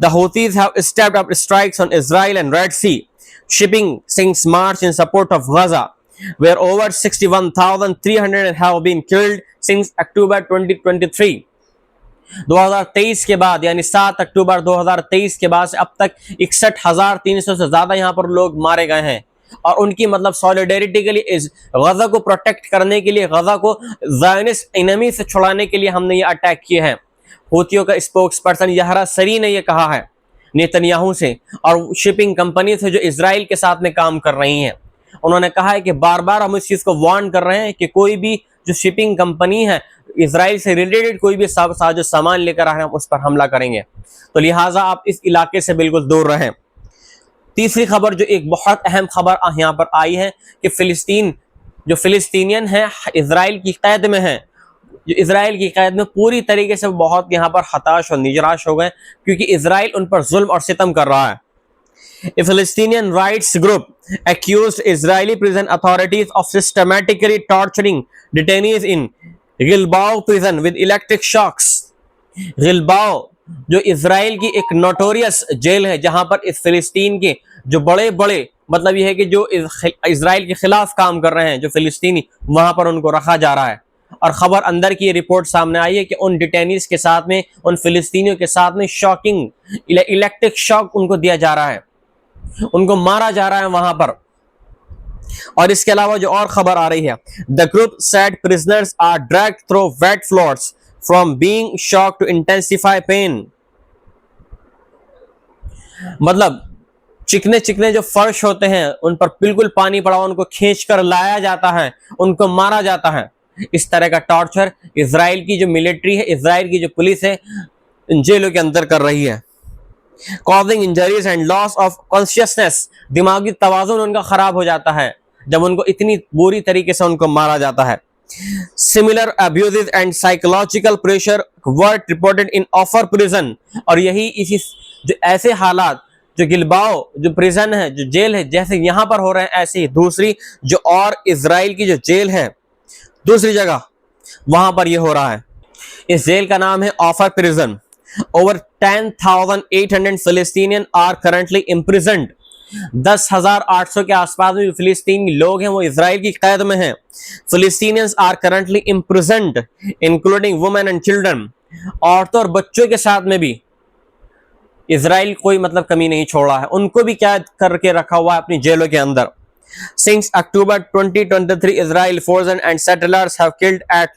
The Houthis have stepped up strikes on Israel and Red Sea shipping since March in support of Gaza, where over 61,300 have been killed since October 2023. 2023 के बाद यानी 7 अक्टूबर 2023 के बाद से अब तक 61,300 से ज्यादा यहाँ पर लोग मारे गए हैं। और उनकी मतलब सॉलिडेरिटी के लिए इस गजा को प्रोटेक्ट करने के लिए, गजा को ज़ायनिस्ट एनिमी से छुड़ाने के लिए हमने ये अटैक किए हैं। हूथियों का स्पोक्स पर्सन याहरा सरी ने यह कहा है नेतन्याहू से और शिपिंग कंपनी से जो इजराइल के साथ में काम कर रही हैं। उन्होंने कहा है कि बार बार हम इस चीज़ को वार्न कर रहे हैं कि कोई भी जो शिपिंग कंपनी है इजराइल से रिलेटेड कोई भी जो सामान लेकर आ रहे हैं उस पर हमला करेंगे, तो लिहाजा आप इस इलाके से बिल्कुल दूर रहें। तीसरी खबर जो एक बहुत अहम खबर यहाँ पर आई है कि फिलिस्तीनियन है इजराइल की कैद में है, जो इजराइल की कैद में पूरी तरीके से बहुत यहाँ पर हताश और निराश हो गए क्योंकि इजराइल उन पर जुल्म और सितम कर रहा है। A Palestinian rights group accused Israeli prison authorities of systematically torturing detainees in Gilboa prison with electric shocks. Gilboa जो इजराइल की एक नोटोरियस जेल है जहां पर इस फिलिस्तीन के जो बड़े बड़े मतलब यह है कि जो इजराइल के खिलाफ काम कर रहे हैं जो फिलिस्तीनी, वहां पर उनको रखा जा रहा है। और खबर अंदर की रिपोर्ट सामने आई है कि उन डिटेनीज के साथ में, उन फिलिस्तीनियों के साथ में शॉकिंग इलेक्ट्रिक शॉक उनको दिया जा रहा है, उनको मारा जा रहा है वहां पर। और इसके अलावा जो और खबर आ रही है, the group said prisoners are dragged through wet floors from being shock to intensify pain. मतलब चिकने चिकने जो फर्श होते हैं उन पर बिल्कुल पानी पड़ा, उनको खींच कर लाया जाता है, उनको मारा जाता है। इस तरह का टॉर्चर इजराइल की जो मिलिट्री है, इजराइल की जो पुलिस है जेलों के अंदर कर रही है। Causing injuries and loss of consciousness, दिमागी तवाज़ुन उनका खराब हो जाता है जब उनको इतनी बुरी तरीके से उनको मारा जाता है। Similar abuses and psychological pressure were reported in offer prison, और यही इसी जो ऐसे हालात जो गिलबाओ जो प्रिजन है, जो जेल है, जैसे यहाँ पर हो रहे हैं, ऐसे ही दूसरी जो और इजराइल की जो जेल है दूसरी जगह वहां पर यह हो रहा है। इस जेल का नाम है Ofer prison. Over 10,800 Palestinian are currently imprisoned. 10,800 के आसपास में फिलिस्तीनी लोग हैं वो इजराइल की कैद में हैं। Palestinians are currently imprisoned including women and children. औरतों और बच्चों के साथ में भी इजराइल कोई मतलब कमी नहीं छोड़ा है, उनको भी कैद करके रखा हुआ है अपनी जेलों के अंदर। Since October 2023, Israel forces and settlers have killed at